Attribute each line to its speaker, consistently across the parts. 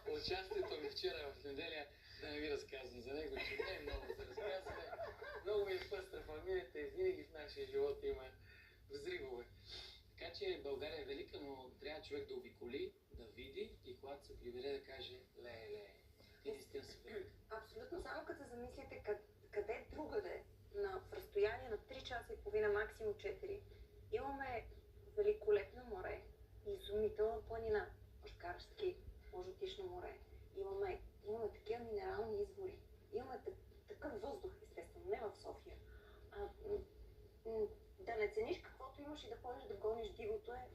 Speaker 1: участието ми вчера в неделя, да не ви разказвам за него, че не е много за разказване. Много ми е пъстра фамилията и винаги в нашия живот има взривове. Така че България е велика, но трябва човек да обиколи, да види и когато се прибере да каже ле, ти наистина си велика.
Speaker 2: Абсолютно, само като се замислите къде другаде, в разстояние на 3 часа и половина, максимум 4, имаме великолепно море, изумителна планина, Пашкарски, Можотишно море. Имаме такива минерални извори. Имаме такъв въздух, естествено, не в София. Да не цениш каквото имаш и да ходиш да гониш дивото е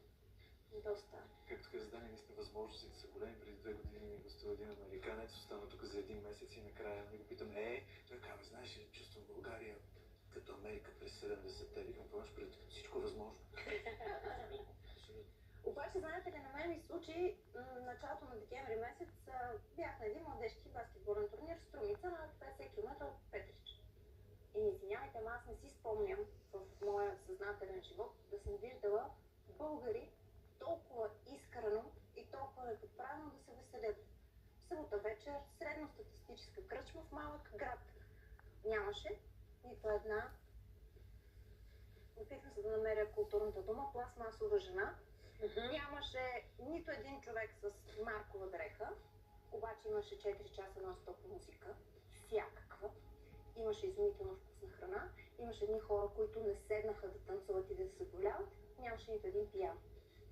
Speaker 2: доста.
Speaker 3: Както каза Дани, наистина възможностите са големи. Преди 2 години ми гостува един американец, остана тук за 1 месец и накрая ми го питам, той казва, знаеш ли, чувствам България като Америка през 70-те. Викам, това имаш пред всичко възможно.
Speaker 2: Обаче, знаете ли, на мен ми случи началото на декември месец, бях на един младежки баскетболен турнир в Струмица на 50 км от Петрич. И не извинявайте, аз не си спомням в моя съзнателен живот да съм виждала българи толкова искрено и толкова неподправено да се веселят. В събота вечер, средностатистическа кръчма в малък град. Нямаше нито една, опитвам се да намеря културната дума, пластмасова жена. Нямаше нито един човек с маркова дреха, обаче имаше 4 часа нон-стоп музика, всякаква. Имаше изумително вкусна храна, имаше едни хора, които не седнаха да танцуват и да се задоволяват, нямаше нито един пиян.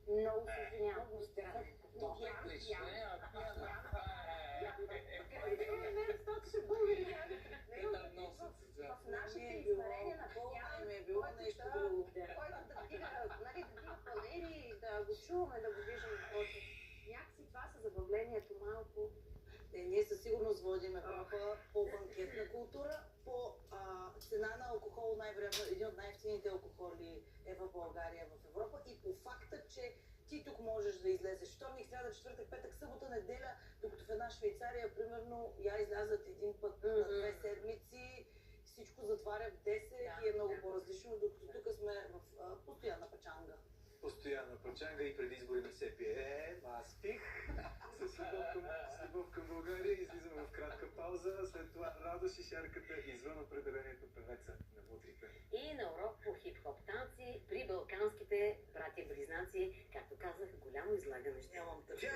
Speaker 2: Много се извинявам. Много странно. В нашите измерения на пиян, който да вдига палери, да го чуваме, да го виждаме в очи. Някакси това са забавлението малко.
Speaker 4: Ние със сигурност водим Европа по банкетна култура, по цена на алкохол, най-вероятно един от най-евтините алкохоли е в България, в Европа, и по факта, че ти тук можеш да излезеш вторник, сряда, четвъртък, петък, събота, неделя, докато в една Швейцария, примерно, я излязат един път на 2 седмици, всичко затваря в 10 и е много по-различно, докато тук сме в постоянна пачанга.
Speaker 3: Постоянна пачанга и преди избори не се пие. Аз пих. С любов към България излизаме в кратка пауза. След това Радош и шарката извън определението певеца на мутрите.
Speaker 5: И на урок по хип-хоп танци при балканските братя-близнаци, както казах, голямо излагане ще.
Speaker 4: Нямам търпение.